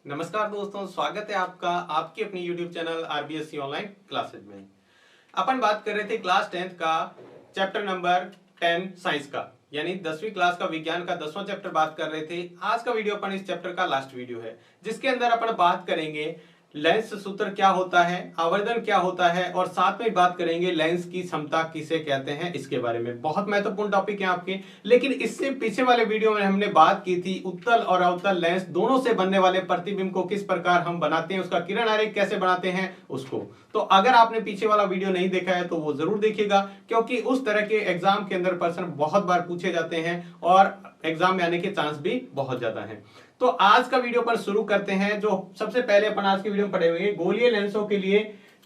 नमस्कार दोस्तों, स्वागत है आपका आपकी अपनी YouTube channel RBSC online classes में। अपन बात कर रहे थे क्लास 10th का चैप्टर नंबर 10 साइंस का, यानी 10वीं क्लास का विज्ञान का 10वां चैप्टर बात कर रहे थे। आज का वीडियो अपन इस चैप्टर का लास्ट वीडियो है, जिसके अंदर अपन बात करेंगे लेंस सूत्र क्या होता है, आवर्धन क्या होता है, और साथ में बात करेंगे लेंस की क्षमता किसे कहते हैं, इसके बारे में। बहुत महत्वपूर्ण टॉपिक है आपके। लेकिन इससे पीछे वाले वीडियो में हमने बात की थी उत्तल और अवतल लेंस दोनों से बनने वाले प्रतिबिंब को किस प्रकार हम बनाते हैं, उसका किरण आरेख कैसे बनाते हैं उसको। तो अगर आपने पीछे वाला वीडियो नहीं देखा है तो वो जरूर देखिएगा, क्योंकि उस तरह के एग्जाम के अंदर प्रश्न बहुत बार पूछे जाते हैं और एग्जाम में आने के चांस भी बहुत ज्यादा हैं। तो आज का वीडियो पर शुरू करते हैं। जो सबसे पहले अपन आज के वीडियो में पढ़े हुए गोलीय लेंसों के लिए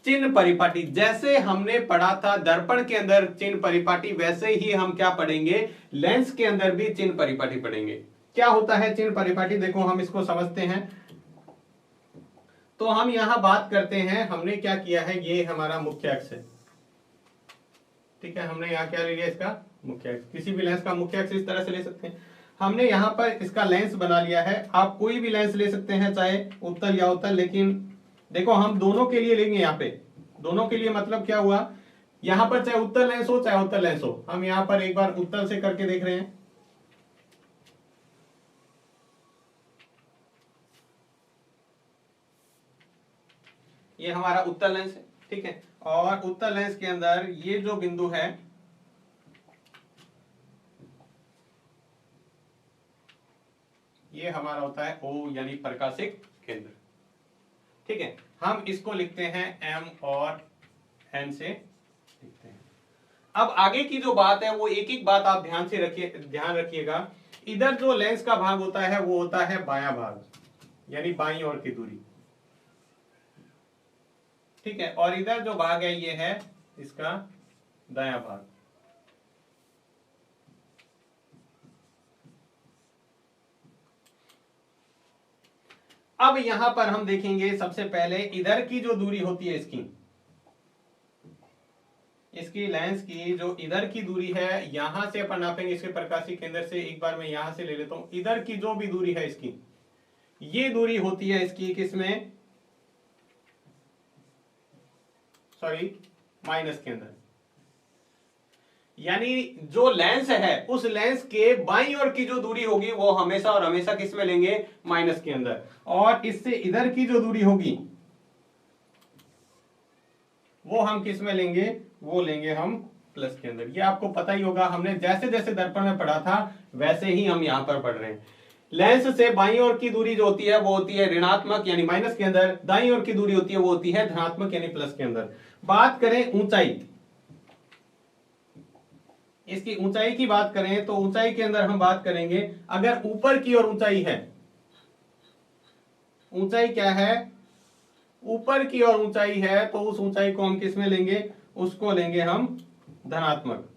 चिन्ह परिपाटी। जैसे हमने पढ़ा था दर्पण के अंदर चिन्ह परिपाटी, वैसे ही हम क्या पढ़ेंगे, लेंस के अंदर भी चिन्ह परिपाटी पढ़ेंगे। क्या होता है चिन्ह परिपाटी, देखो हम इसको समझते हैं। तो हम यहां बात करते हैं, हमने क्या किया है, ये हमारा मुख्य अक्ष है, ठीक है। हमने यहाँ क्या ले लिया, इसका मुख्य अक्ष। किसी भी लेंस का मुख्य अक्ष इस तरह से ले सकते हैं। हमने यहाँ पर इसका लेंस बना लिया है। आप कोई भी लेंस ले सकते हैं, चाहे उत्तल या अवतल, लेकिन देखो हम दोनों के लिए लेंगे। यहाँ पे दोनों के लिए मतलब क्या हुआ, यहाँ पर चाहे उत्तल लेंस हो चाहे अवतल लेंस हो। हम यहाँ पर एक बार उत्तल से करके देख रहे हैं। ये हमारा उत्तल लेंस है, ठीक है। और उत्तल लेंस के अंदर ये जो बिंदु है, ये हमारा होता है O यानी प्रकाशिक केंद्र, ठीक है। हम इसको लिखते हैं M और N से लिखते हैं। अब आगे की जो बात है वो एक एक बात आप ध्यान रखिएगा। इधर जो लेंस का भाग होता है वो होता है बायां भाग, यानी बाईं ओर की दूरी, ठीक है। और इधर जो भाग है ये है इसका दायां भाग। अब यहां पर हम देखेंगे सबसे पहले इधर की जो दूरी होती है इसकी लेंस की जो इधर की दूरी है, यहां से अपन नापेंगे इसके प्रकाशिक केंद्र से। एक बार मैं यहां से ले लेता हूं। इधर की जो भी दूरी है इसकी, ये दूरी होती है इसकी किसमें, सॉरी माइनस के अंदर। यानी जो लेंस है उस लेंस के बाईं ओर की जो दूरी होगी वो हमेशा और हमेशा किस में लेंगे, माइनस के अंदर। और इससे इधर की जो दूरी होगी वो हम किस में लेंगे, वो लेंगे हम प्लस के अंदर। ये आपको पता ही होगा, हमने जैसे जैसे दर्पण में पढ़ा था वैसे ही हम यहां पर पढ़ रहे हैं। लेंस से बाईं ओर की दूरी जो होती है वो होती है ऋणात्मक यानी माइनस के अंदर, दाईं ओर की दूरी होती है वो होती है धनात्मक यानी प्लस के अंदर। बात करें ऊंचाई, इसकी ऊंचाई की बात करें तो ऊंचाई के अंदर हम बात करेंगे, अगर ऊपर की ओर ऊंचाई है, ऊंचाई क्या है, ऊपर की ओर ऊंचाई है, तो उस ऊंचाई को हम किस में लेंगे, उसको लेंगे हम धनात्मक।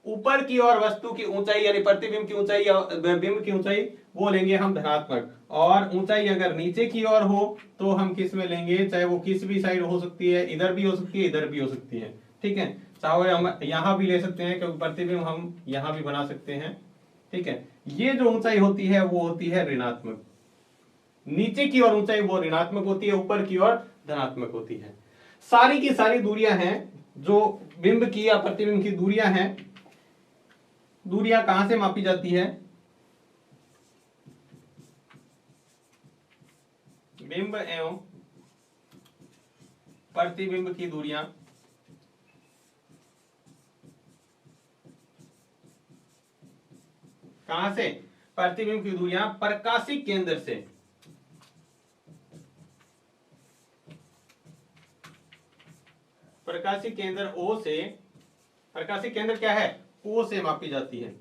ऊपर की ओर वस्तु की ऊंचाई यानी प्रतिबिंब की ऊंचाई या बिंब की ऊंचाई, वो लेंगे हम धनात्मक। और ऊंचाई अगर नीचे की ओर हो तो हम किस में लेंगे, चाहे वो किस भी साइड हो सकती है, इधर भी हो सकती है इधर भी हो सकती है, ठीक है। चाहे हम यहां भी ले सकते हैं क्योंकि प्रतिबिंब हम यहां भी बना सकते हैं, ठीक है। ये जो ऊंचाई होती है वो होती है ऋणात्मक। नीचे की ओर ऊंचाई वो ऋणात्मक होती है, ऊपर की ओर धनात्मक होती है। सारी की सारी दूरियां हैं जो बिंब की या प्रतिबिंब की दूरियां हैं, दूरियां कहां से मापी जाती है, बिंब एवं प्रतिबिंब की दूरियां कहां से, प्रतिबिंब की दूरियां प्रकाशिक केंद्र से, प्रकाशिक केंद्र O से, प्रकाशिक केंद्र क्या है, O से मापी जाती है।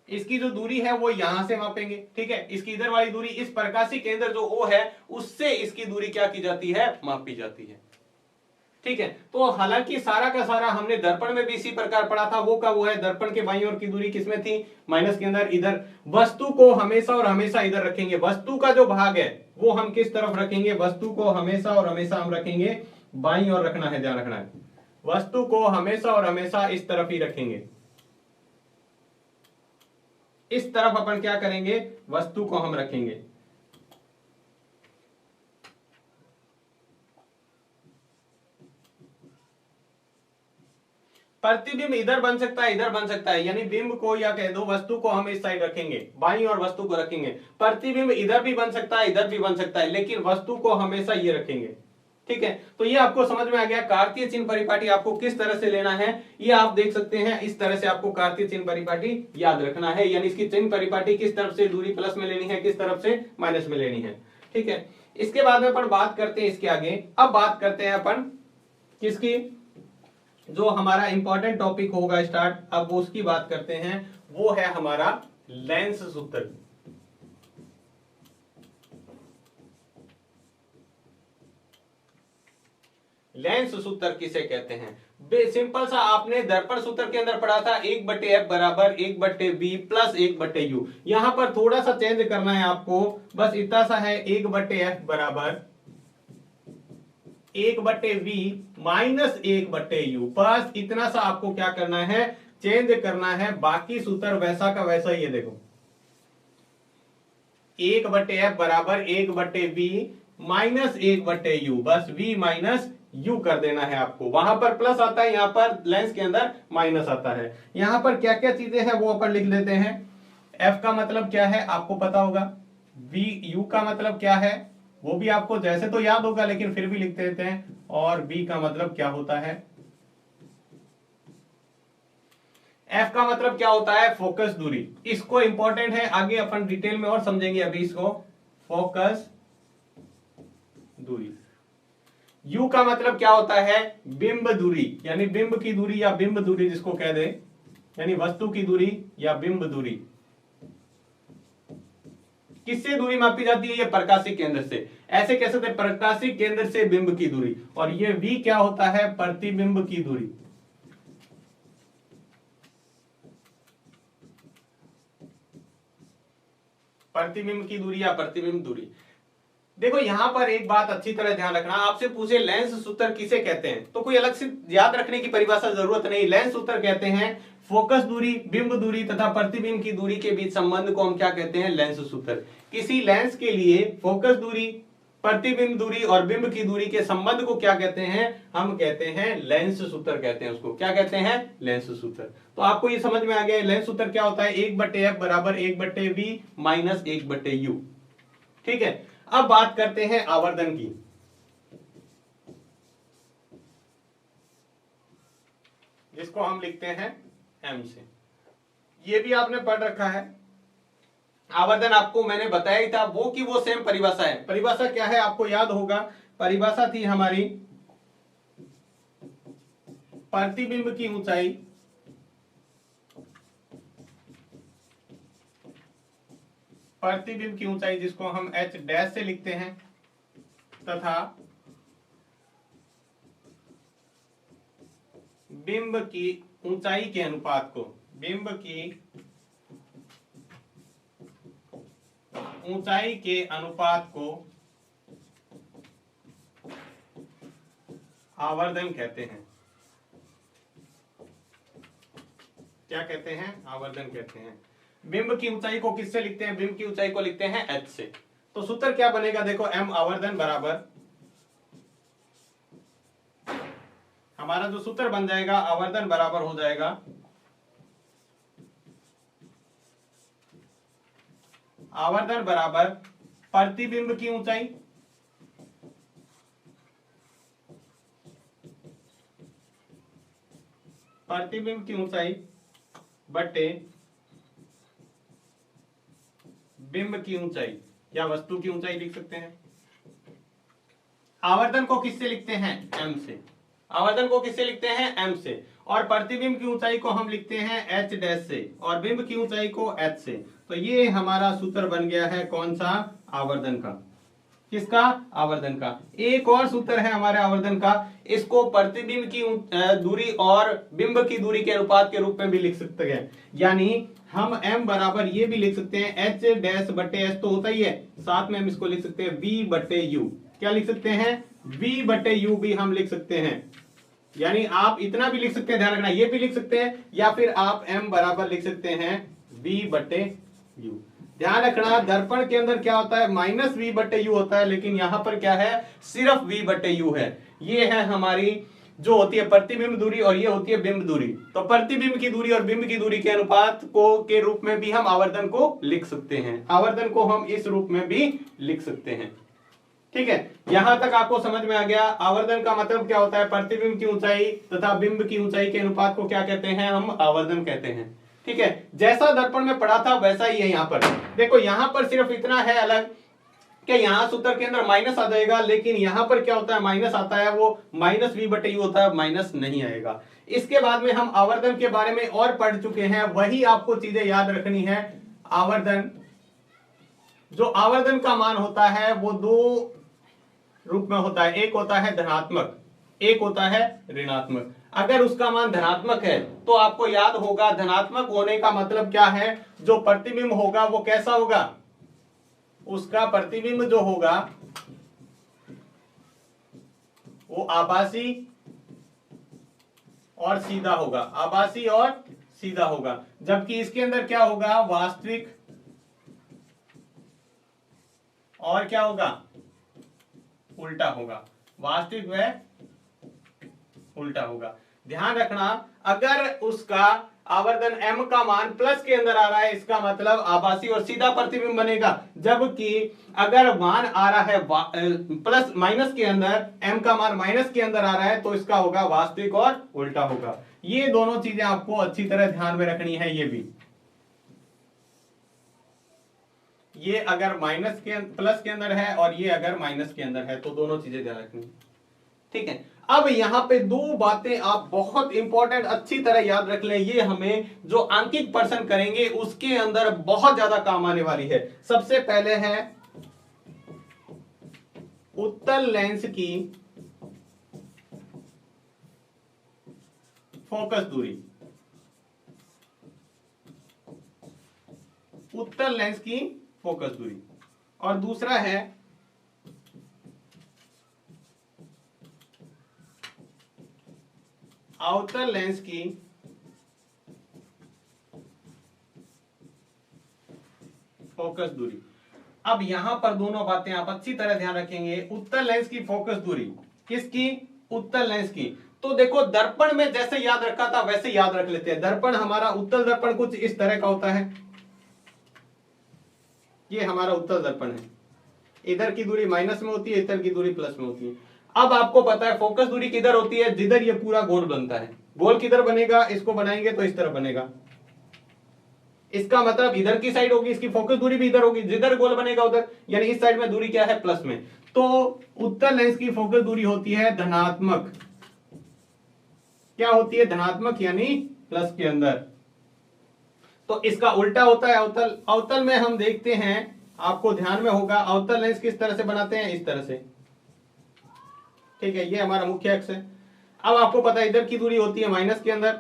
इसकी जो दूरी है वो यहां से मापेंगे, ठीक है। इसकी इधर वाली दूरी, इस प्रकाशिक केंद्र जो O है उससे इसकी दूरी क्या की जाती है, मापी जाती है, ठीक है। तो हालांकि सारा का सारा हमने दर्पण में भी इसी प्रकार पढ़ा था। वो का वो है, दर्पण के बाईं ओर की दूरी किसमें थी, माइनस के अंदर। इधर वस्तु को हमेशा और हमेशा इधर रखेंगे, वस्तु का जो भाग है वो हम किस तरफ रखेंगे, वस्तु को हमेशा और हमेशा हम रखेंगे बाईं ओर रखना है, ध्यान रखना है। वस्तु को हमेशा और हमेशा इस तरफ ही रखेंगे, इस तरफ अपन क्या करेंगे, वस्तु को हम रखेंगे। प्रतिबिंब इधर बन सकता है, इधर बन सकता है, यानी बिंब को या कह दो वस्तु को हम इस साइड रखेंगे, बाईं और वस्तु को रखेंगे। प्रतिबिंब इधर भी बन सकता है, इधर भी बन सकता है, लेकिन वस्तु को हमेशा ये रखेंगे। ठीक है, तो ये आपको समझ में आ गया। कार्तीय चिन्ह परिपाटी आपको किस तरह से लेना है, ये आप देख सकते हैं। इस तरह से आपको कार्तीय चिन्ह परिपाटी याद रखना है, यानी इसकी चिन्ह परिपाटी किस तरफ से दूरी प्लस में लेनी है, किस तरफ से माइनस में लेनी है। ठीक है, इसके बाद में अपन बात करते हैं इसके आगे। अब बात करते हैं अपन किसकी, जो हमारा इंपॉर्टेंट टॉपिक होगा स्टार्ट, अब उसकी बात करते हैं, वो है हमारा लेंस सूत्र। लेंस सूत्र किसे कहते हैं? सिंपल सा आपने दर्पण सूत्र के अंदर पढ़ा था, 1/f बराबर 1/b प्लस 1/u। यहां पर थोड़ा सा चेंज करना है आपको, बस इतना सा है, 1/f बराबर 1/v माइनस 1/u। बस इतना सा आपको क्या करना है, चेंज करना है। बाकी सूत्र वैसा का वैसा ही है। देखो 1/f बराबर 1/v माइनस 1/u, बस v माइनस u कर देना है आपको। वहां पर प्लस आता है, यहां पर लेंस के अंदर माइनस आता है। यहां पर क्या क्या चीजें हैं वो अपन लिख लेते हैं। f का मतलब क्या है आपको पता होगा, u का मतलब क्या है वो भी आपको जैसे तो याद होगा, लेकिन फिर भी लिख देते हैं। और b का मतलब क्या होता है, f का मतलब क्या होता है, फोकस दूरी। इसको इंपॉर्टेंट है, आगे अपन डिटेल में और समझेंगे अभी इसको। फोकस दूरी। u का मतलब क्या होता है, बिंब दूरी, यानी बिंब की दूरी या बिंब दूरी जिसको कह दे, यानी वस्तु की दूरी या बिंब दूरी। किससे दूरी मापी जाती है, ये प्रकाशिक केंद्र से। ऐसे कह सकते हैं प्रकाशिक केंद्र से बिंब की दूरी। और ये v क्या होता है, प्रतिबिंब की दूरी। प्रतिबिंब की दूरी या प्रतिबिंब दूरी। देखो यहां पर एक बात अच्छी तरह ध्यान रखना, आपसे पूछे लेंस सूत्र किसे कहते हैं, तो कोई अलग से याद रखने की परिभाषा जरूरत नहीं। लेंस सूत्र कहते हैं फोकस दूरी, बिंब दूरी तथा प्रतिबिंब की दूरी के बीच संबंध को हम क्या कहते हैं, लेंस सूत्र। किसी लेंस के लिए फोकस दूरी, प्रतिबिंब दूरी और बिंब की दूरी के संबंध को क्या कहते हैं, हम कहते हैं लेंस सूत्र कहते हैं। उसको क्या कहते हैं, लेंस सूत्र। तो आपको ये समझ में आ गया लेंस सूत्र क्या होता है, 1/f बराबर 1/v माइनस 1/u। ठीक है, अब बात करते हैं आवर्धन की। जिसको हम लिखते हैं m से। ये भी आपने पढ़ रखा है। आवर्धन आपको मैंने बताया ही था, वो की वो सेम परिभाषा है। परिभाषा क्या है आपको याद होगा, परिभाषा थी हमारी प्रतिबिंब की ऊंचाई प्रतिबिंब की ऊंचाई जिसको हम h डैश से लिखते हैं, तथा बिंब की ऊंचाई के अनुपात को, बिंब की ऊंचाई के अनुपात को आवर्धन कहते हैं। क्या कहते हैं, आवर्धन कहते हैं। बिंब की ऊंचाई को किससे लिखते हैं, बिंब की ऊंचाई को लिखते हैं h से। तो सूत्र क्या बनेगा, देखो m आवर्धन बराबर, हमारा जो सूत्र बन जाएगा आवर्धन बराबर हो जाएगा आवर्धन बराबर प्रतिबिंब की ऊंचाई प्रतिबिंब की ऊंचाई बटे बिंब की ऊंचाई या वस्तु की ऊंचाई लिख सकते हैं। आवर्धन को किससे लिखते हैं, m से। आवर्धन को किससे लिखते हैं, m से। और प्रतिबिंब की ऊंचाई को हम लिखते हैं h डैश से, और बिंब की ऊंचाई को h से। तो ये हमारा सूत्र बन गया है कौन सा, आवर्धन का। किसका, आवर्धन का। एक और सूत्र है हमारे आवर्धन का, इसको प्रतिबिंब की दूरी और बिंब की दूरी के अनुपात के रूप में भी लिख सकते हैं। यानी हम m बराबर ये भी लिख सकते हैं h डैश बटे s तो होता ही है, साथ में हम इसको लिख सकते हैं v बटे u। क्या लिख सकते हैं, v बटे u भी हम लिख सकते हैं। यानी आप इतना भी लिख सकते हैं, ध्यान रखना, ये भी लिख सकते हैं, या फिर आप m बराबर लिख सकते हैं v बटे यू। ध्यान रखना दर्पण के अंदर क्या होता है, माइनस वी बटे यू होता है, लेकिन यहां पर क्या है, सिर्फ वी बटे यू है। ये है हमारी जो होती है प्रतिबिंब दूरी और ये होती है बिंब दूरी। तो प्रतिबिंब की दूरी और बिंब की दूरी के अनुपात को के रूप में भी हम आवर्धन को लिख सकते हैं, आवर्धन को हम इस रूप में भी लिख सकते हैं। ठीक है, यहां तक आपको समझ में आ गया। आवर्धन का मतलब क्या होता है, प्रतिबिंब की ऊंचाई तथा बिंब की ऊंचाई के अनुपात को क्या कहते हैं, हम आवर्धन कहते हैं। ठीक है, जैसा दर्पण में पढ़ा था वैसा ही है। यहां पर देखो, यहां पर सिर्फ इतना है अलग कि यहां सूत्र के अंदर माइनस आ जाएगा, लेकिन यहां पर क्या होता है, माइनस आता है, वो माइनस वी बटे यू होता है, माइनस नहीं आएगा। इसके बाद में हम आवर्धन के बारे में और पढ़ चुके हैं, वही आपको चीजें याद रखनी है। आवर्धन, जो आवर्धन का मान होता है वो दो रूप में होता है, एक होता है धनात्मक, एक होता है ऋणात्मक। अगर उसका मान धनात्मक है तो आपको याद होगा, धनात्मक होने का मतलब क्या है, जो प्रतिबिंब होगा वो कैसा होगा, उसका प्रतिबिंब जो होगा वो आभासी और सीधा होगा, आभासी और सीधा होगा। जबकि इसके अंदर क्या होगा, वास्तविक और क्या होगा, उल्टा होगा, वास्तविक व उल्टा होगा। ध्यान रखना, अगर उसका आवर्धन m का मान प्लस के अंदर आ रहा है, इसका मतलब आभासी और सीधा प्रतिबिंब बनेगा। जबकि अगर मान आ रहा है प्लस माइनस के अंदर, m का मान माइनस के अंदर आ रहा है, तो इसका होगा वास्तविक और उल्टा होगा। ये दोनों चीजें आपको अच्छी तरह ध्यान में रखनी है। ये भी, ये अगर माइनस के प्लस के अंदर है और ये अगर माइनस के अंदर है, तो दोनों चीजें ध्यान रखनी है। ठीक है, अब यहां पे दो बातें आप बहुत इंपॉर्टेंट अच्छी तरह याद रख लें, ये हमें जो आंकिक प्रश्न करेंगे उसके अंदर बहुत ज्यादा काम आने वाली है। सबसे पहले है उत्तल लेंस की फोकस दूरी, उत्तल लेंस की फोकस दूरी, और दूसरा है अवतल लेंस की फोकस दूरी। अब यहां पर दोनों बातें आप अच्छी तरह ध्यान रखेंगे। उत्तल लेंस की फोकस दूरी, किसकी, उत्तल लेंस की। तो देखो, दर्पण में जैसे याद रखा था वैसे याद रख लेते हैं। दर्पण हमारा, उत्तल दर्पण कुछ इस तरह का होता है, ये हमारा उत्तल दर्पण है। इधर की दूरी माइनस में होती है, इधर की दूरी प्लस में होती है। अब आपको पता है फोकस दूरी किधर होती है, जिधर ये पूरा गोल बनता है। गोल किधर बनेगा, इसको बनाएंगे तो इस तरह बनेगा। इसका मतलब इधर की साइड होगी, इसकी फोकस दूरी भी इधर होगी, जिधर गोल बनेगा उधर, यानी इस साइड में दूरी क्या है, प्लस में। तो उत्तल लेंस की फोकस दूरी होती है धनात्मक। क्या होती है, धनात्मक, यानी प्लस के अंदर। तो इसका उल्टा होता है अवतल। अवतल में हम देखते हैं, आपको ध्यान में होगा, अवतल लेंस किस तरह से बनाते हैं, इस तरह से। ठीक है, ये हमारा मुख्य अक्ष है। अब आपको पता है इधर की दूरी होती है माइनस के अंदर,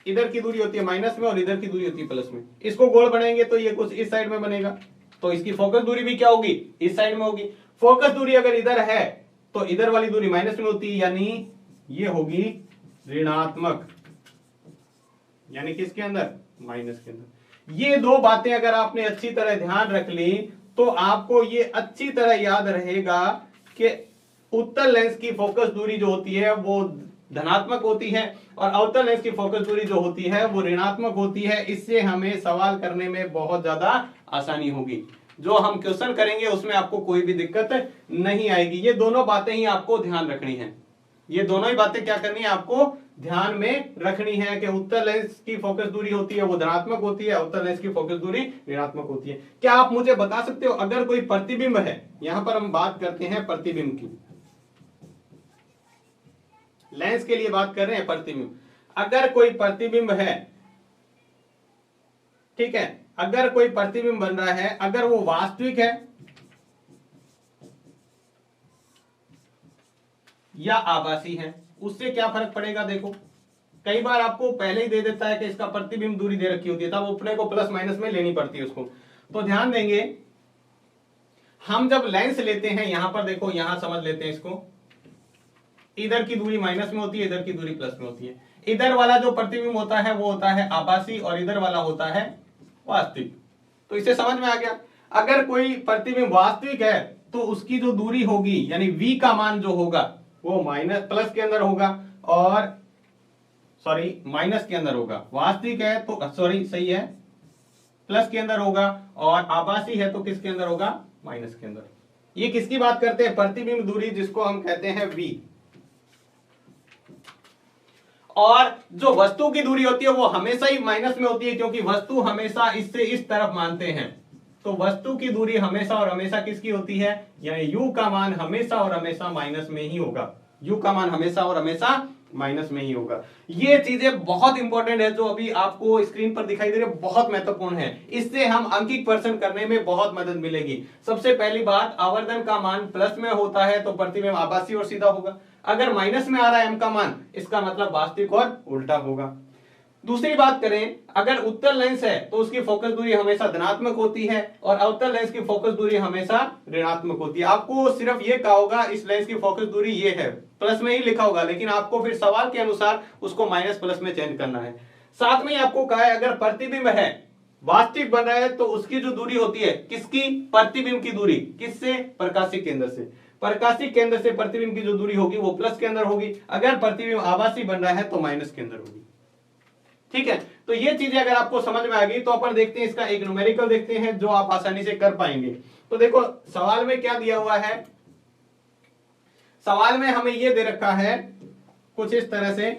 इधर की दूरी होती है माइनस में, और इधर की दूरी होती है प्लस में। इसको गोल बनाएंगे तो ये कुछ इस साइड में बनेगा, तो इसकी फोकस दूरी भी क्या होगी, इस साइड में होगी। फोकस दूरी अगर इधर है तो इधर वाली दूरी माइनस में होती है, यानी ये होगी ऋणात्मक, यानी किसके अंदर, माइनस के अंदर। ये दो बातें अगर आपने अच्छी तरह ध्यान रख ली तो आपको ये अच्छी तरह याद रहेगा कि उत्तल लेंस की फोकस दूरी जो होती है वो धनात्मक होती है, और अवतल लेंस की फोकस दूरी जो होती है वो ऋणात्मक होती है। इससे हमें सवाल करने में बहुत ज्यादा आसानी होगी। जो हम क्वेश्चन करेंगे उसमें आपको कोई भी दिक्कत नहीं आएगी। ये दोनों बातें ही आपको ध्यान रखनी है, ये दोनों ही बातें क्या करनी है, आपको ध्यान में रखनी है कि उत्तल लेंस की फोकस दूरी होती है वो धनात्मक होती है, अवतल लेंस की फोकस दूरी ऋणात्मक होती है। क्या आप मुझे बता सकते हो, अगर कोई प्रतिबिंब है, यहां पर हम बात करते हैं प्रतिबिंब की, लेंस के लिए बात कर रहे हैं प्रतिबिंब। अगर कोई प्रतिबिंब है, ठीक है, अगर कोई प्रतिबिंब बन रहा है, अगर वो वास्तविक है या आभासी है, उससे क्या फर्क पड़ेगा। देखो, कई बार आपको पहले ही दे देता है कि इसका प्रतिबिंब दूरी दे रखी होती है, तब अपने को प्लस माइनस में लेनी पड़ती है उसको। तो ध्यान देंगे, हम जब लेंस लेते हैं, यहां पर देखो, यहां समझ लेते हैं इसको, इधर की दूरी माइनस में होती है, इधर की दूरी प्लस में होती है। इधर वाला जो प्रतिबिंब होता है वो होता है आभासी, और इधर वाला होता है वास्तविक। तो इसे समझ में आ गया। अगर कोई प्रतिबिंब वास्तविक है तो उसकी जो दूरी होगी यानी v का मान जो होगा वो माइनस प्लस के अंदर होगा, और सॉरी माइनस के अंदर होगा। वास्तविक है तो सॉरी सही है, प्लस के अंदर होगा, और आभासी है तो किसके अंदर होगा, माइनस के अंदर। ये किसकी बात करते हैं, प्रतिबिंब दूरी, जिसको हम कहते हैं v। और जो वस्तु की दूरी होती है वो हमेशा ही माइनस में होती है, क्योंकि वस्तु हमेशा इससे इस तरफ मानते हैं। तो वस्तु की दूरी हमेशा और हमेशा किसकी होती है, यानी u का मान हमेशा और हमेशा माइनस में ही होगा। u का मान हमेशा और हमेशा माइनस में ही होगा। ये चीजें बहुत इंपॉर्टेंट है जो अभी आपको स्क्रीन पर दिखाई दे रही है, बहुत महत्वपूर्ण है। इससे हम अंकित प्रश्न करने में बहुत मदद मिलेगी। सबसे पहली बात, आवर्धन का मान प्लस में होता है तो प्रतिबिंब आभासी और सीधा होगा। अगर माइनस में आ रहा है m का मान, इसका मतलब वास्तविक और उल्टा होगा। दूसरी बात करें, अगर उत्तल लेंस है तो उसकी फोकस दूरी हमेशा धनात्मक होती है और अवतल लेंस की फोकस दूरी हमेशा ऋणात्मक होती है। आपको सिर्फ ये कहा होगा इस लेंस की फोकस दूरी ये है, प्लस में ही लिखा होगा, लेकिन आपको फिर सवाल के अनुसार उसको माइनस प्लस में चेंज करना है। साथ में आपको कहा है अगर प्रतिबिंब है वास्तविक बन रहा है तो उसकी जो दूरी होती है, किसकी, प्रतिबिंब की दूरी, किससे, प्रकाशिक केंद्र से। प्रकाशिक केंद्र से प्रतिबिंब की जो दूरी होगी वो प्लस के अंदर होगी। अगर प्रतिबिंब आभासी बन रहा है तो माइनस के अंदर होगी। ठीक है, तो ये चीजें अगर आपको समझ में आ गई तो अपन देखते हैं इसका एक न्यूमेरिकल देखते हैं जो आप आसानी से कर पाएंगे। तो देखो सवाल में क्या दिया हुआ है, सवाल में हमें ये दे रखा है कुछ इस तरह से,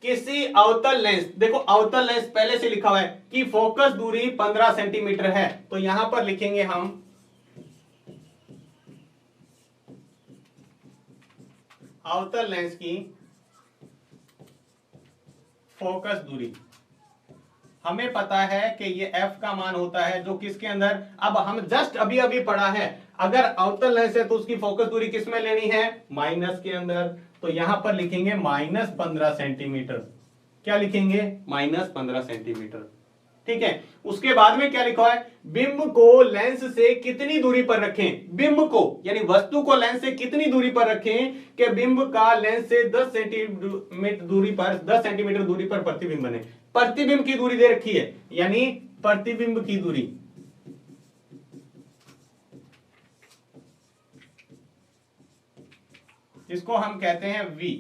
किसी अवतल लेंस, देखो अवतल लेंस पहले से लिखा हुआ है कि फोकस दूरी 15 सेंटीमीटर है, तो यहां पर लिखेंगे हम अवतल लेंस की फोकस दूरी। हमें पता है कि ये f का मान होता है जो किसके अंदर, अब हम जस्ट अभी अभी पढ़ा है अगर अवतल लेंस है तो उसकी फोकस दूरी किस में लेनी है, माइनस के अंदर। तो यहां पर लिखेंगे -15 सेंटीमीटर। क्या लिखेंगे, -15 सेंटीमीटर। ठीक है, उसके बाद में क्या लिखा है, बिंब को लेंस से कितनी दूरी पर रखें, बिंब को यानी वस्तु को लेंस से कितनी दूरी पर रखें कि बिंब का लेंस से 10 सेंटीमीटर दूरी पर, 10 सेंटीमीटर दूरी पर प्रतिबिंब बने। प्रतिबिंब की दूरी दे रखी है, यानी प्रतिबिंब की दूरी, जिसको हम कहते हैं v,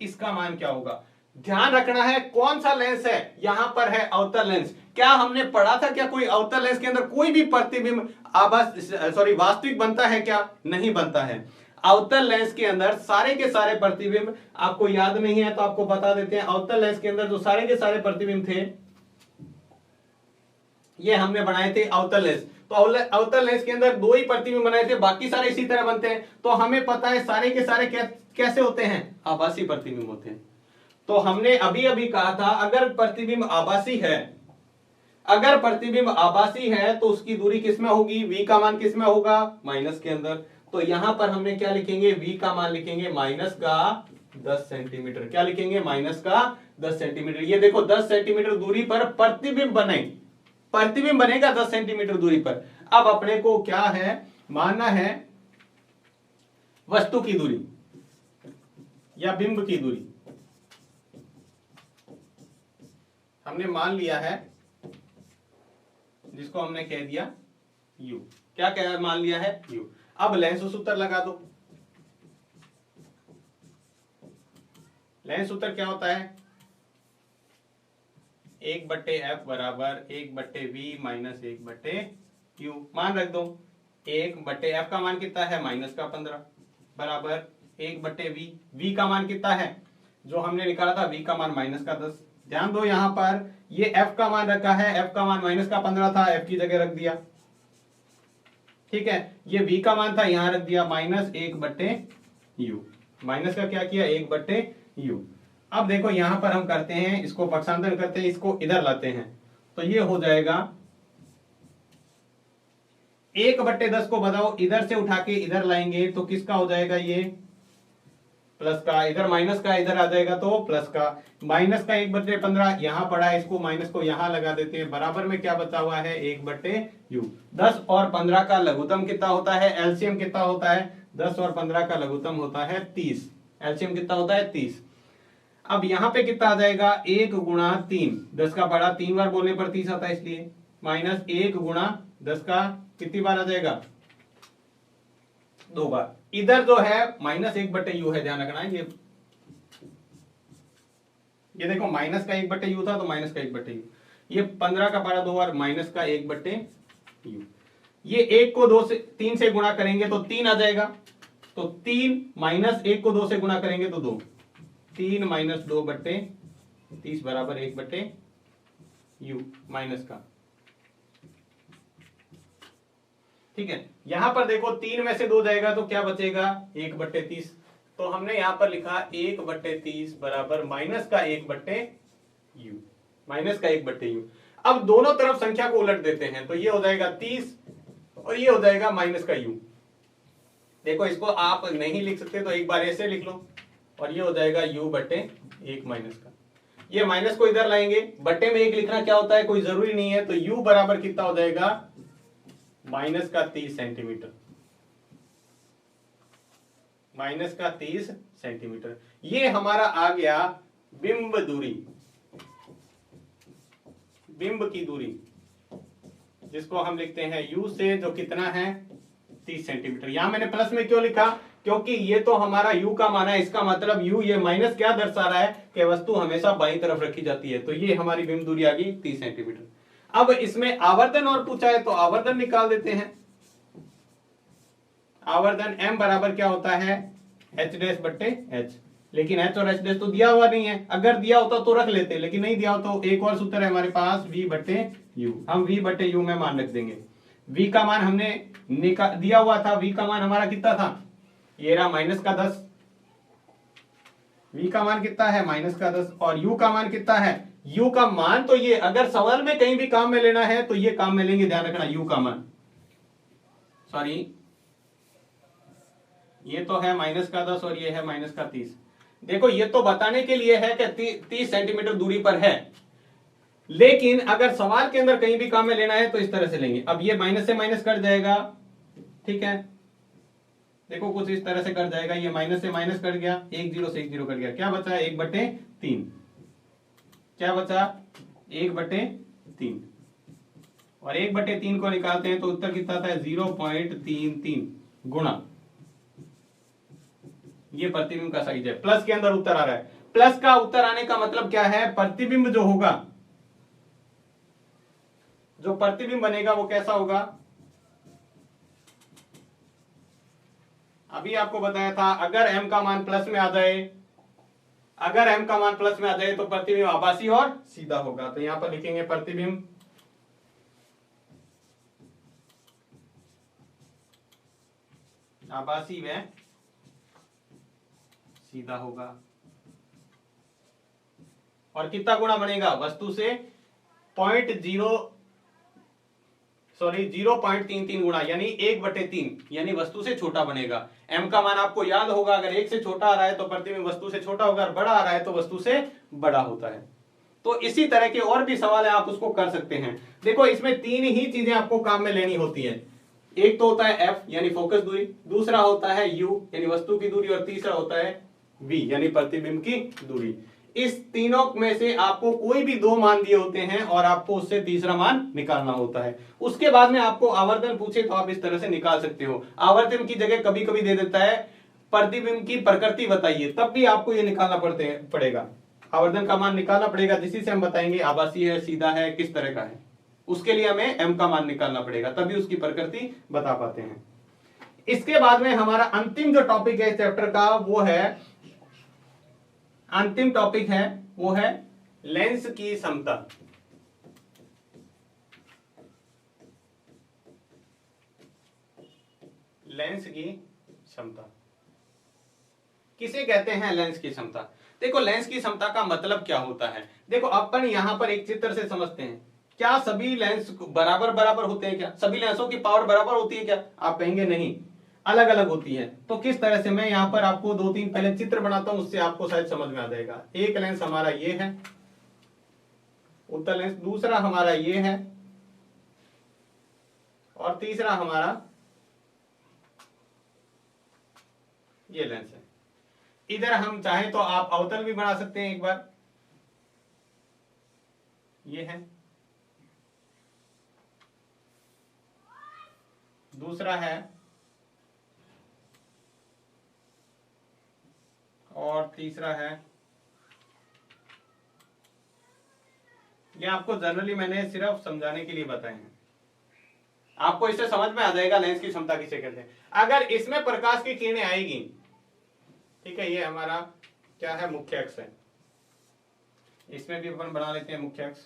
इसका मान क्या होगा। ध्यान रखना है कौन सा लेंस है, यहां पर है अवतल लेंस। क्या हमने पढ़ा था क्या कोई अवतल लेंस के अंदर कोई भी प्रतिबिंब वास्तविक बनता है, क्या नहीं बनता है। अवतल लेंस के अंदर सारे के सारे प्रतिबिंब, आपको याद नहीं है तो आपको बता देते हैं, अवतल लेंस के अंदर जो सारे के सारे प्रतिबिंब थे ये हमने बनाए थे अवतल लेंस। तो अवतल लेंस के अंदर 2 ही प्रतिबिंब बनाए थे, बाकी सारे इसी तरह बनते हैं। तो हमें पता है सारे के सारे कैसे होते हैं, आभासी प्रतिबिंब होते हैं। तो हमने अभी अभी कहा था अगर प्रतिबिंब आभासी है, अगर प्रतिबिंब आभासी है तो उसकी दूरी किसमें होगी, v का मान किसमें होगा, माइनस के अंदर। तो यहां पर हमने क्या लिखेंगे, v का मान लिखेंगे माइनस का 10 सेंटीमीटर। क्या लिखेंगे, माइनस का 10 सेंटीमीटर। ये देखो 10 सेंटीमीटर दूरी पर प्रतिबिंब बने, प्रतिबिंब बनेगा 10 सेंटीमीटर दूरी पर। अब अपने को क्या है, मानना है वस्तु की दूरी या बिंब की दूरी। हमने मान लिया है, जिसको हमने कह दिया u। क्या कह मान लिया है, u। अब लेंस सूत्र लगा दो। लेंस सूत्र क्या होता है, 1/f बराबर 1/v माइनस 1/u। मान रख दो, 1/f का मान कितना है, -15 बराबर 1/v। v का मान कितना है जो हमने निकाला था, v का मान -10। ध्यान दो यहां पर ये f का मान रखा है, f का मान -15 था, f की जगह रख दिया। ठीक है, ये v का मान था, यहां रख दिया -1/u। माइनस का क्या किया, 1/u। अब देखो यहां पर हम करते हैं, इसको पक्षांतर करते हैं, इसको इधर लाते हैं, तो ये हो जाएगा 1/10 को बताओ, इधर से उठा के इधर लाएंगे तो किसका हो जाएगा, ये प्लस का, इधर माइनस का इधर आ जाएगा तो प्लस का। माइनस का 1/15 यहां पड़ा है, इसको माइनस को यहां लगा देते हैं, बराबर में क्या बचा हुआ है, 1/u। 10 और 15 का लघुत्तम कितना होता है, एलसीएम कितना होता है, 10 और 15 का लघुत्तम होता है 30। एलसीएम कितना होता है, 30। अब यहां पे कितना आ जाएगा, 1 × 3, 10 का पारा 3 बार बोलने पर 30 आता है, इसलिए माइनस 1 × 10 का कितनी बार आ जाएगा, 2 बार। इधर जो है -1/u है, ध्यान रखना है। ये देखो माइनस का 1/u था तो माइनस का 1/u, ये 15 का पारा 2 बार माइनस का 1/u। ये 1 को 3 से गुणा करेंगे तो 3 आ जाएगा, तो 3 माइनस 1 को 2 से गुणा करेंगे तो 2, 3 - 2/30 बराबर 1/u माइनस का। ठीक है, यहां पर देखो 3 में से 2 जाएगा तो क्या बचेगा, 1/30। तो हमने यहां पर लिखा 1/30 बराबर माइनस का 1/u, माइनस का 1/u। अब दोनों तरफ संख्या को उलट देते हैं, तो ये हो जाएगा 30 और ये हो जाएगा माइनस का u। देखो इसको आप नहीं लिख सकते तो एक बार ऐसे लिख लो, और ये हो जाएगा u/1 माइनस का। ये माइनस को इधर लाएंगे, बट्टे में 1 लिखना क्या होता है, कोई जरूरी नहीं है, तो u बराबर कितना हो जाएगा, माइनस का 30 सेंटीमीटर, माइनस का 30 सेंटीमीटर। ये हमारा आ गया बिंब दूरी, बिंब की दूरी, जिसको हम लिखते हैं u से, जो कितना है 30 सेंटीमीटर। यहां मैंने प्लस में क्यों लिखा, क्योंकि ये तो हमारा u का मान है, इसका मतलब u, ये माइनस क्या दर्शा रहा है कि वस्तु हमेशा बाईं तरफ रखी जाती है, तो ये हमारी बिंब दूरी आ गई 30 सेंटीमीटर। अब इसमें आवर्धन और पूछा है तो आवर्धन निकाल देते हैं। आवर्धन m बराबर क्या होता है, h'/h, लेकिन h और h' तो दिया हुआ नहीं है, अगर दिया होता तो रख लेते, लेकिन नहीं दिया हो तो एक और सूत्र है हमारे पास, v/u। हम v/u में मान रख देंगे। v का मान हमने दिया हुआ था, v का मान हमारा कितना था, ये रहा माइनस का 10, v का मान कितना है, माइनस का 10, और u का मान कितना है, u का मान तो ये, अगर सवाल में कहीं भी काम में लेना है तो ये काम में लेंगे, ध्यान रखना, u का मान, सॉरी ये तो है माइनस का 10 और ये है माइनस का 30। देखो ये तो बताने के लिए है कि 30 सेंटीमीटर दूरी पर है, लेकिन अगर सवाल के अंदर कहीं भी काम में लेना है तो इस तरह से लेंगे। अब ये माइनस से माइनस कट जाएगा, ठीक है, देखो कुछ इस तरह से कट जाएगा, ये माइनस से माइनस कट गया, 1 0 से 1 0 कट गया, क्या बचा 1/3, क्या बचा 1/3, और 1/3 को निकालते हैं तो उत्तर कितना आता है, 0.33 गुणा, ये प्रतिबिंब का साइज है। प्लस के अंदर उत्तर आ रहा है, प्लस का उत्तर आने का मतलब क्या है, प्रतिबिंब जो होगा, जो प्रतिबिंब बनेगा वो कैसा होगा, अभी आपको बताया था, अगर m का मान प्लस में आ जाए, अगर m का मान प्लस में आ जाए तो प्रतिबिंब आभासी और सीधा होगा। तो यहां पर लिखेंगे प्रतिबिंब आभासी व सीधा होगा। और कितना गुणा बनेगा, वस्तु से 0.33 गुणा, यानी 1/3, यानी वस्तु से छोटा बनेगा। m का मान आपको याद होगा, अगर 1 से छोटा आ रहा है तो प्रतिबिंब वस्तु से छोटा होगा, और बड़ा आ रहा है तो वस्तु से बड़ा होता है। तो इसी तरह के और भी सवाल है, आप उसको कर सकते हैं। देखो इसमें 3 ही चीजें आपको काम में लेनी होती है, एक तो होता है f यानी फोकस दूरी, दूसरा होता है u यानी वस्तु की दूरी, और तीसरा होता है v यानी प्रतिबिंब की दूरी। इस तीनों में से आपको कोई भी 2 मान दिए होते हैं और आपको उससे तीसरा मान निकालना होता है। उसके बाद में आपको आवर्धन पूछे तो आप इस तरह से निकाल सकते हो। आवर्धन की जगह कभी कभी दे देता है प्रतिबिंब की प्रकृति बताइए, तब भी आपको ये निकालना पड़ेगा, आवर्धन का मान निकालना पड़ेगा, जिसी से हम बताएंगे आभासी है, सीधा है, किस तरह का है। उसके लिए हमें m का मान निकालना पड़ेगा, तभी उसकी प्रकृति बता पाते हैं। इसके बाद में हमारा अंतिम जो टॉपिक है इस चैप्टर का, वो है, अंतिम टॉपिक है वो है लेंस की समता। लेंस की क्षमता किसे कहते हैं, लेंस की क्षमता। देखो लेंस की क्षमता का मतलब क्या होता है, देखो अपन यहां पर एक चित्र से समझते हैं, क्या सभी लेंस बराबर बराबर होते हैं, क्या सभी लेंसों की पावर बराबर होती है क्या, आप कहेंगे नहीं, अलग अलग होती है। तो किस तरह से, मैं यहां पर आपको 2-3 पहले चित्र बनाता हूं, उससे आपको शायद समझ में आ जाएगा। एक लेंस हमारा ये है, उत्तल लेंस, दूसरा हमारा ये है, और तीसरा हमारा ये लेंस है। इधर हम चाहें तो आप अवतल भी बना सकते हैं एक बार, ये है। दूसरा है, और तीसरा है। ये आपको जनरली मैंने सिर्फ समझाने के लिए बताए हैं, आपको इससे समझ में आ जाएगा लेंस की क्षमता किसे कहते हैं। अगर इसमें प्रकाश की किरणें आएगी, ठीक है, ये हमारा क्या है, मुख्य अक्ष है। इसमें भी अपन बना लेते हैं मुख्य अक्ष।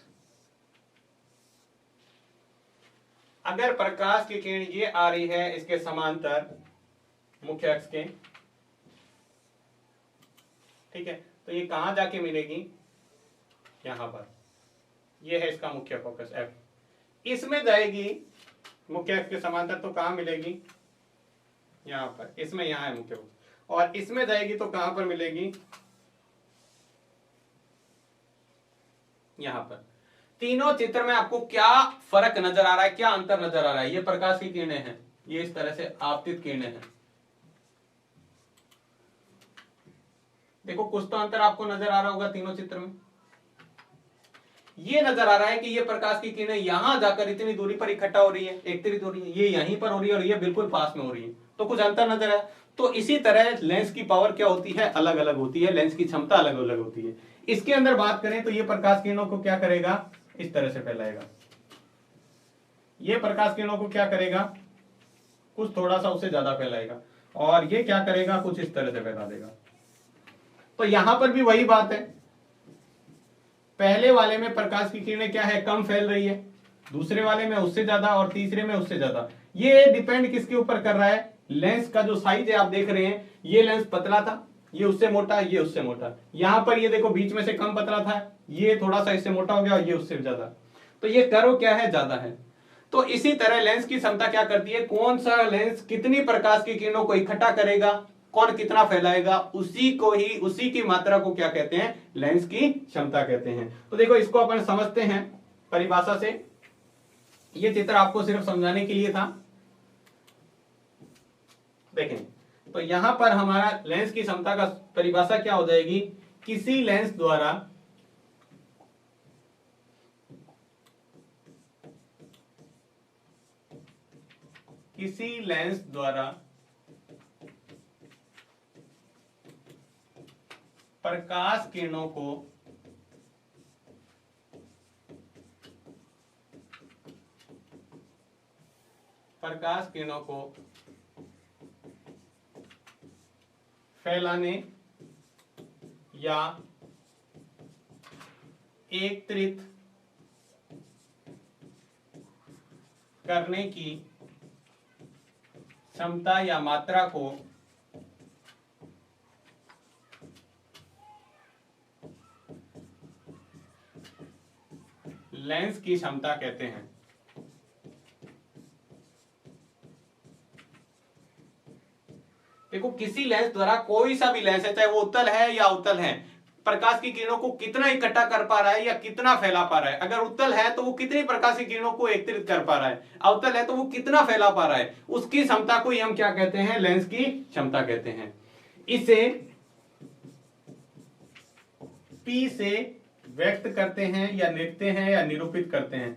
अगर प्रकाश की किरण ये आ रही है इसके समांतर मुख्य अक्ष के, ठीक है, तो ये कहां जाके मिलेगी, यहां पर। ये है इसका मुख्य फोकस एफ। इसमें जाएगी मुख्य अक्ष के समांतर, तो कहां मिलेगी, यहां पर। इसमें यहां है मुख्य फोकस, और इसमें जाएगी तो कहां पर मिलेगी, यहां पर। तीनों चित्र में आपको क्या फर्क नजर आ रहा है, क्या अंतर नजर आ रहा है। ये प्रकाश की किरणें हैं, ये इस तरह से आपतित किरणें हैं। देखो कुछ तो अंतर आपको नजर आ रहा होगा तीनों चित्र में। ये नजर आ रहा है कि ये प्रकाश की किरणें यहां जाकर इतनी दूरी पर इकट्ठा हो रही है, एकत्रित हो रही है, ये यहीं पर हो रही है और ये बिल्कुल पास में हो रही है, तो कुछ अंतर नजर आया। तो इसी तरह लेंस की पावर क्या होती है, अलग अलग होती है, लेंस की क्षमता अलग अलग होती है। इसके अंदर बात करें तो ये प्रकाश किरणों को क्या करेगा, इस तरह से फैलाएगा। ये प्रकाश किरणों को क्या करेगा, कुछ थोड़ा सा उससे ज्यादा फैलाएगा, और ये क्या करेगा, कुछ इस तरह से फैला देगा। तो यहां पर भी वही बात है, पहले वाले में प्रकाश की किरणें क्या है, कम फैल रही है, दूसरे वाले में उससे ज्यादा, और तीसरे में उससे ज्यादा। ये डिपेंड किसके ऊपर कर रहा है, लेंस का जो साइज है आप देख रहे हैं, ये लेंस पतला था, ये उससे मोटा, ये उससे मोटा। यहां पर ये देखो बीच में से कम पतला था, ये थोड़ा सा इससे मोटा हो गया, और ये उससे ज्यादा। तो ये कर्व क्या है, ज्यादा है। तो इसी तरह लेंस की क्षमता क्या करती है, कौन सा लेंस कितनी प्रकाश की किरणों को इकट्ठा करेगा, कौन कितना फैलाएगा, उसी को ही, उसी की मात्रा को क्या कहते हैं, लेंस की क्षमता कहते हैं। तो देखो इसको अपन समझते हैं परिभाषा से। ये चित्र आपको सिर्फ समझाने के लिए था। देखें तो यहां पर हमारा लेंस की क्षमता का परिभाषा क्या हो जाएगी, किसी लेंस द्वारा प्रकाश किरणों को फैलाने या एकत्रित करने की क्षमता या मात्रा को लेंस की क्षमता कहते हैं। देखो किसी लेंस द्वारा, कोई सा भी लेंस है, चाहे वो उत्तल है या अवतल है, प्रकाश की किरणों को कितना इकट्ठा कर पा रहा है या कितना फैला पा रहा है। अगर उत्तल है तो वो कितनी प्रकाश की किरणों को एकत्रित कर पा रहा है, अवतल है तो वो कितना फैला पा रहा है, उसकी क्षमता को ही हम क्या कहते हैं, लेंस की क्षमता कहते हैं। इसे P से व्यक्त करते हैं या लिखते हैं या निरूपित करते हैं,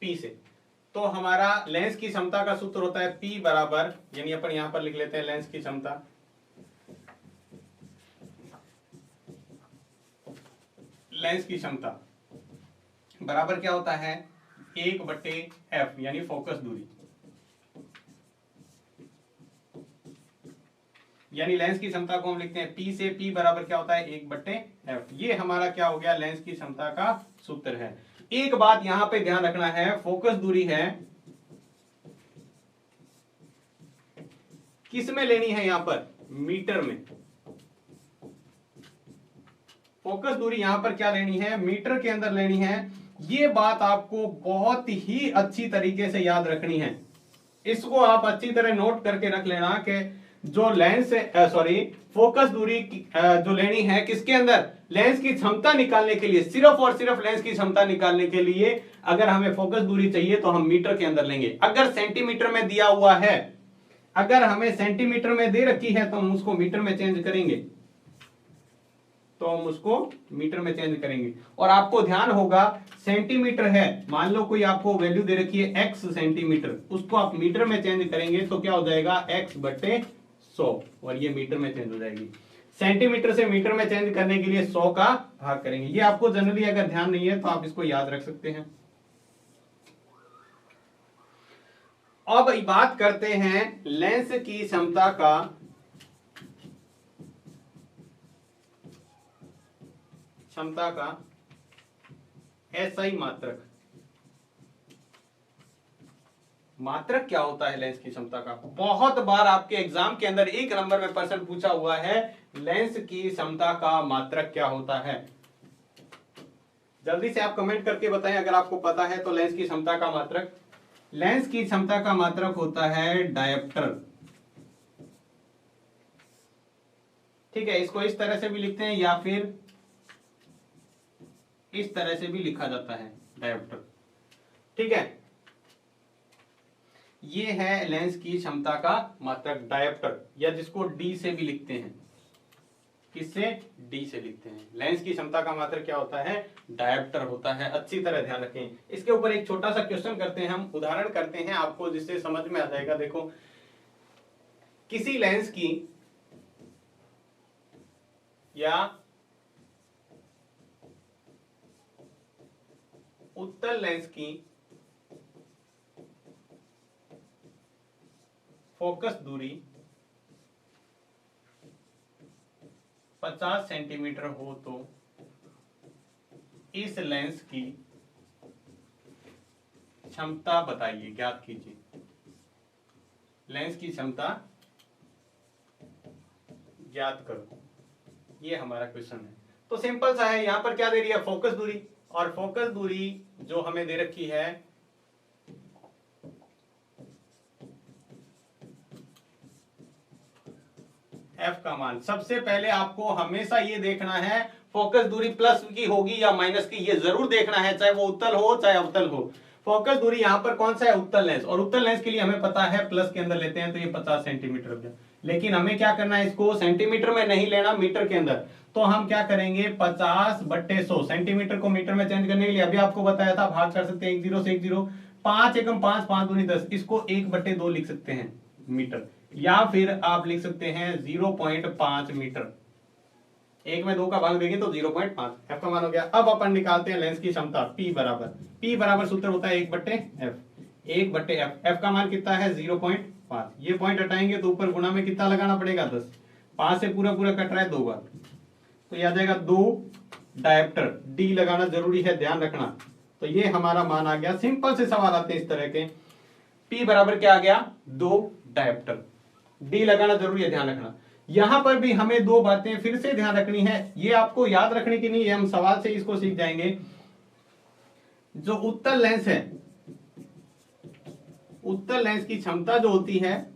P से। तो हमारा लेंस की क्षमता का सूत्र होता है P बराबर, यानी अपन यहां पर लिख लेते हैं लेंस की क्षमता, लेंस की क्षमता बराबर क्या होता है, 1/f, यानी फोकस दूरी। यानी लेंस की क्षमता को हम लिखते हैं P से, P बराबर क्या होता है, 1/f। ये हमारा क्या हो गया, लेंस की क्षमता का सूत्र है। एक बात यहां पे ध्यान रखना है, फोकस दूरी है किस में लेनी है, यहां पर मीटर में। फोकस दूरी यहां पर क्या लेनी है, मीटर के अंदर लेनी है। ये बात आपको बहुत ही अच्छी तरीके से याद रखनी है, इसको आप अच्छी तरह नोट करके रख लेना कि जो लेंस फोकस दूरी जो लेनी है किसके अंदर, लेंस की क्षमता निकालने के लिए, सिर्फ और सिर्फ लेंस की क्षमता निकालने के लिए अगर हमें फोकस दूरी चाहिए तो हम मीटर के अंदर लेंगे। अगर सेंटीमीटर में दिया हुआ है अगर हमें सेंटीमीटर में दे रखी है तो हम उसको मीटर में चेंज करेंगे, और आपको ध्यान होगा सेंटीमीटर है, मान लो कोई आपको वैल्यू दे रखी है x सेंटीमीटर, उसको आप मीटर में चेंज करेंगे तो क्या हो जाएगा x/100, और ये मीटर में चेंज हो जाएगी। सेंटीमीटर से मीटर में चेंज करने के लिए 100 का भाग करेंगे। ये आपको जनरली अगर ध्यान नहीं है तो आप इसको याद रख सकते हैं। अब बात करते हैं लेंस की क्षमता का SI मात्रक। मात्रक क्या होता है लेंस की क्षमता का? बहुत बार आपके एग्जाम के अंदर 1 नंबर में प्रश्न पूछा हुआ है, लेंस की क्षमता का मात्रक क्या होता है? जल्दी से आप कमेंट करके बताएं अगर आपको पता है तो। लेंस की क्षमता का मात्रक, लेंस की क्षमता का मात्रक होता है डायप्टर। ठीक है, इसको इस तरह से भी लिखते हैं या फिर इस तरह से भी लिखा जाता है, डायप्टर। ठीक है, ये है लेंस की क्षमता का मात्रक, डायप्टर, या जिसको डी से भी लिखते हैं। किससे? डी से लिखते हैं। लेंस की क्षमता का मात्रक क्या होता है? डायप्टर होता है। अच्छी तरह ध्यान रखें। इसके ऊपर एक छोटा सा क्वेश्चन करते हैं, हम उदाहरण करते हैं आपको, जिससे समझ में आ जाएगा। देखो, किसी लेंस की या उत्तल लेंस की फोकस दूरी 50 सेंटीमीटर हो तो इस लेंस की क्षमता बताइए, ज्ञात कीजिए। लेंस की क्षमता ज्ञात करो, ये हमारा क्वेश्चन है। तो सिंपल सा है, यहां पर क्या दे रही है? फोकस दूरी, और फोकस दूरी जो हमें दे रखी है f का मान। सबसे पहले आपको हमेशा ये देखना है फोकस दूरी प्लस की होगी या माइनस की, ये जरूर देखना है, चाहे वो उत्तल हो चाहे अवतल हो। फोकस दूरी यहाँ पर कौन सा है? उत्तल लेंस, और उत्तल लेंस के लिए हमें पता है प्लस के अंदर लेते हैं तो ये 50 सेंटीमीटर हो गया। लेकिन हमें क्या करना है? इसको सेंटीमीटर में नहीं लेना, मीटर के अंदर। तो हम क्या करेंगे? 50/100, सेंटीमीटर को मीटर में चेंज करने के लिए अभी आपको बताया था, भाग कर सकते हैं 1 0 से 1 0, 5 एकम 5, 5 दूनी 10, इसको 1/2 लिख सकते हैं मीटर, या फिर आप लिख सकते हैं 0.5 मीटर। 1 में 2 का भाग देंगे तो 0.5, f का मान हो गया। अब अपन निकालते हैं लेंस की क्षमता, P बराबर सूत्र होता है 1/f, f का मान कितना है? 0.5। ये पॉइंट हटाएंगे तो ऊपर गुणा में कितना लगाना पड़ेगा? 10। 5 से पूरा कट रहा है 2 बार, तो ये आ जाएगा 2 डायप्टर। डी लगाना जरूरी है, ध्यान रखना। तो ये हमारा मान आ गया। सिंपल से सवाल आते हैं इस तरह के। P बराबर क्या आ गया? 2 डायप्टर। डी लगाना जरूरी है, ध्यान रखना। यहां पर भी हमें 2 बातें फिर से ध्यान रखनी है, ये आपको याद रखने की नहीं है, हम सवाल से इसको सीख जाएंगे। जो उत्तल लेंस है, उत्तल लेंस की क्षमता जो होती है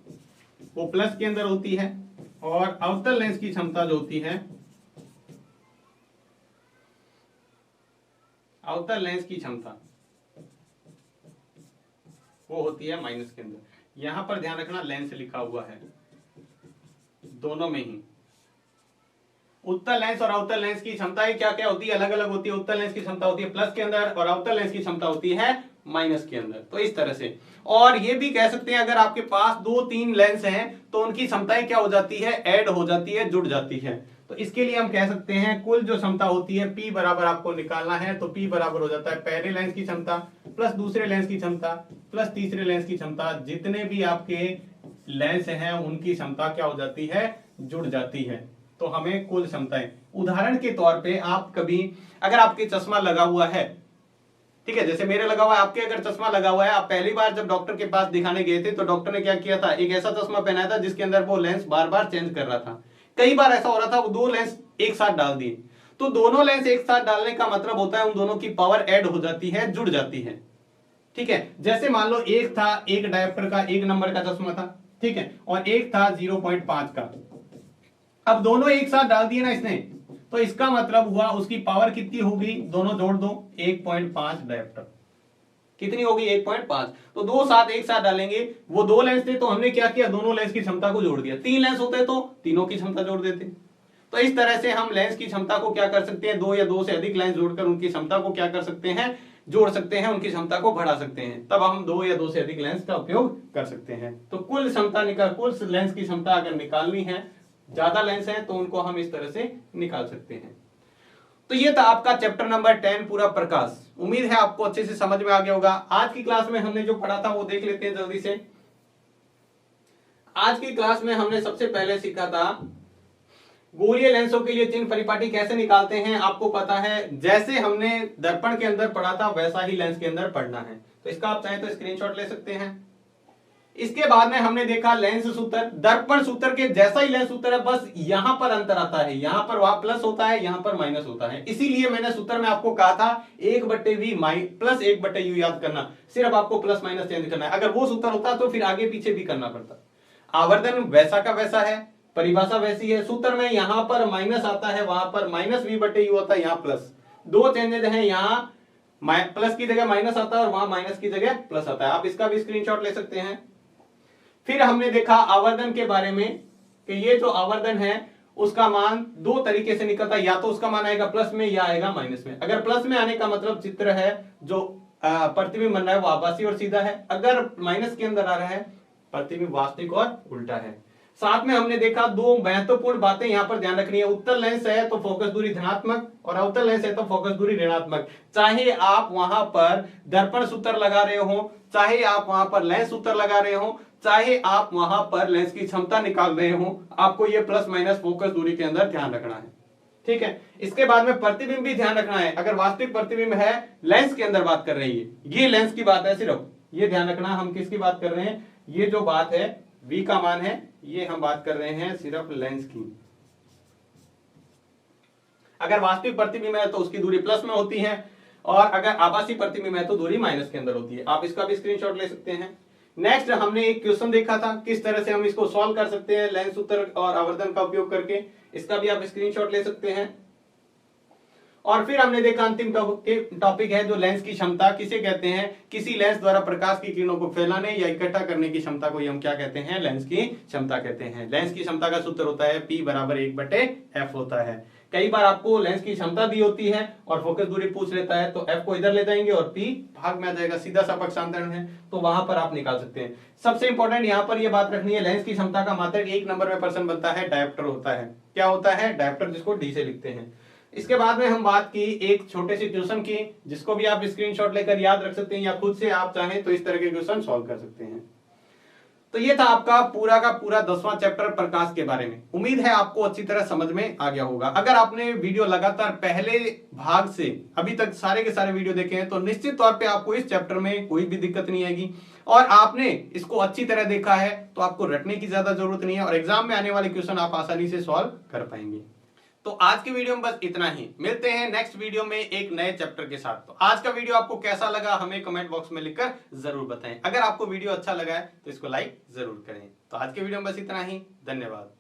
वो प्लस के अंदर होती है, और अवतल लेंस की क्षमता जो होती है, अवतल लेंस की क्षमता वो होती है माइनस के अंदर। यहां पर ध्यान रखना लेंस लिखा हुआ है, दोनों में ही। उत्तल लेंस और अवतल लेंस की क्षमताएं क्या क्या होती है? अलग अलग होती है। उत्तल लेंस की क्षमता होती है प्लस के अंदर, और अवतल लेंस की क्षमता होती है माइनस के अंदर। तो इस तरह से, और ये भी कह सकते हैं अगर आपके पास 2-3 लेंस हैं तो उनकी क्षमताएं क्या हो जाती है? ऐड हो जाती है, जुड़ जाती है। तो इसके लिए हम कह सकते हैं कुल जो क्षमता होती है, P बराबर आपको निकालना है, तो P बराबर हो जाता है पहले लेंस की क्षमता प्लस दूसरे लेंस की क्षमता प्लस तीसरे लेंस की क्षमता। जितने भी आपके लेंस हैं उनकी क्षमता क्या हो जाती है? जुड़ जाती है। तो हमें कुल क्षमताएं, उदाहरण के तौर पे आप कभी, अगर आपके चश्मा लगा हुआ है, ठीक है, जैसे मेरे लगा हुआ है, आपके अगर चश्मा लगा हुआ है, आप पहली बार जब डॉक्टर के पास दिखाने गए थे तो डॉक्टर ने क्या किया था? एक ऐसा चश्मा पहनाया था जिसके अंदर वो लेंस बार बार चेंज कर रहा था। कई बार ऐसा हो रहा था, वो 2 लेंस एक साथ डाल दिए। तो दोनों लेंस एक साथ डालने का मतलब होता है उन दोनों की पावर ऐड हो जाती है, जुड़ जाती है। ठीक है, जैसे मान लो एक था, एक डायप्टर का 1 नंबर का चश्मा था, ठीक है, और एक था 0.5 का। अब दोनों एक साथ डाल दिए ना इसने, तो इसका मतलब हुआ उसकी पावर कितनी होगी? दोनों जोड़ दो, 1.5 डायप्टर। कितनी होगी 1.5। तो 2 7 एक साथ डालेंगे, वो 2 लेंस थे तो हमने क्या किया, दोनों लेंस की क्षमता को जोड़ दिया। 3 लेंस होते तो तीनों की क्षमता जोड़ देते। तो इस तरह से हम लेंस की क्षमता को क्या कर सकते हैं, 2 या 2 से अधिक लेंस जोड़कर उनकी क्षमता को क्या कर सकते हैं, जोड़ सकते हैं, उनकी क्षमता को बढ़ा सकते हैं। तब हम 2 या 2 से अधिक लेंस का उपयोग कर सकते हैं। तो कुल लेंस की क्षमता अगर निकालनी है, ज्यादा लेंस है तो उनको हम इस तरह से निकाल सकते हैं। तो ये था आपका चैप्टर नंबर 10 पूरा प्रकाश। उम्मीद है आपको अच्छे से समझ में आ गया होगा। आज की क्लास में हमने जो पढ़ा था वो देख लेते हैं जल्दी से। आज की क्लास में हमने सबसे पहले सीखा था गोलीय लेंसों के लिए चिन्ह परिपाटी कैसे निकालते हैं। आपको पता है जैसे हमने दर्पण के अंदर पढ़ा था वैसा ही लेंस के अंदर पढ़ना है। तो इसका आप चाहें तो स्क्रीनशॉट ले सकते हैं। इसके बाद में हमने देखा लेंस सूत्र, दर्पण सूत्र के जैसा ही लेंस सूत्र है, बस यहां पर अंतर आता है, यहां पर वहां प्लस होता है, यहां पर माइनस होता है। इसीलिए मैंने सूत्र में आपको कहा था 1/v प्लस 1/u याद करना, सिर्फ आपको प्लस माइनस चेंज करना है। अगर वो सूत्र होता तो फिर आगे पीछे भी करना पड़ता। आवर्धन वैसा का वैसा है, परिभाषा वैसी है। सूत्र में यहां पर माइनस आता है, वहां पर -v/u होता है, यहां प्लस। दो चेंजेस हैं, यहां प्लस की जगह माइनस आता है और वहां माइनस की जगह प्लस आता है। आप इसका भी स्क्रीनशॉट ले सकते हैं। फिर हमने देखा आवर्धन के बारे में कि ये जो आवर्धन है उसका मान 2 तरीके से निकलता है, या तो उसका मान आएगा प्लस में या आएगा माइनस में। अगर प्लस में आने का मतलब चित्र है जो प्रतिबिंब बन रहा है वो आभासी और सीधा है, अगर माइनस के अंदर आ रहा है प्रतिबिंब वास्तविक और उल्टा है। साथ में हमने देखा 2 महत्वपूर्ण बातें यहां पर ध्यान रखनी है। उत्तल लेंस है तो फोकस दूरी धनात्मक और अवतल लेंस है तो फोकस दूरी ऋणात्मक। चाहे आप वहां पर दर्पण सूत्र लगा रहे हो, चाहे आप वहां पर लेंस सूत्र लगा रहे हो, चाहे आप वहां पर लेंस की क्षमता निकाल रहे हो, आपको ये प्लस माइनस फोकस दूरी के अंदर ध्यान रखना है। ठीक है। इसके बाद में प्रतिबिंब भी ध्यान रखना है। अगर वास्तविक प्रतिबिंब है लेंस के अंदर बात कर रही है, ये लेंस की बात है, सिर्फ ये ध्यान रखना हम किसकी बात कर रहे हैं। ये जो बात है v का मान है, ये हम बात कर रहे हैं सिर्फ लेंस की। अगर वास्तविक प्रतिबिंब है तो उसकी दूरी प्लस में होती है, और अगर आभासी प्रतिबिंब है तो दूरी माइनस के अंदर होती है। आप इसका भी स्क्रीनशॉट ले सकते हैं। नेक्स्ट हमने एक क्वेश्चन देखा था किस तरह से हम इसको सॉल्व कर सकते हैं लेंस सूत्र और आवर्धन का उपयोग करके। इसका भी आप स्क्रीनशॉट ले सकते हैं। और फिर हमने देखा अंतिम टॉपिक है जो लेंस की क्षमता किसे कहते हैं। किसी लेंस द्वारा प्रकाश की किरणों को फैलाने या इकट्ठा करने की क्षमता को हम क्या कहते हैं, लेंस की क्षमता कहते हैं। लेंस की क्षमता का सूत्र होता है P = 1/f होता है। कई बार आपको लेंस की क्षमता दी होती है और फोकस दूरी पूछ लेता है, तो f को इधर ले जाएंगे और P भाग में आ जाएगा, सीधा सा पक्षांतरण है, तो वहां पर आप निकाल सकते हैं। सबसे इंपॉर्टेंट यहाँ पर यह बात रखनी है, लेंस की क्षमता का मात्रक 1 नंबर में पर्सन बनता है, डायोप्टर होता है। क्या होता है, डायोप्टर, जिसको D से लिखते हैं। इसके बाद में हम बात की एक छोटे से क्वेश्चन की, जिसको भी आप स्क्रीनशॉट लेकर याद रख सकते हैं या खुद से आप चाहें तो इस तरह के क्वेश्चन सॉल्व कर सकते हैं। तो ये था आपका पूरा का पूरा 10वां चैप्टर प्रकाश के बारे में। उम्मीद है आपको अच्छी तरह समझ में आ गया होगा। अगर आपने वीडियो लगातार पहले भाग से अभी तक सारे के सारे वीडियो देखे हैं तो निश्चित तौर पे आपको इस चैप्टर में कोई भी दिक्कत नहीं आएगी, और आपने इसको अच्छी तरह देखा है तो आपको रटने की ज्यादा जरूरत नहीं है, और एग्जाम में आने वाले क्वेश्चन आप आसानी से सॉल्व कर पाएंगे। तो आज की वीडियो में बस इतना ही। मिलते हैं नेक्स्ट वीडियो में एक नए चैप्टर के साथ। तो आज का वीडियो आपको कैसा लगा हमें कमेंट बॉक्स में लिखकर जरूर बताएं। अगर आपको वीडियो अच्छा लगा है तो इसको लाइक जरूर करें। तो आज के वीडियो में बस इतना ही। धन्यवाद।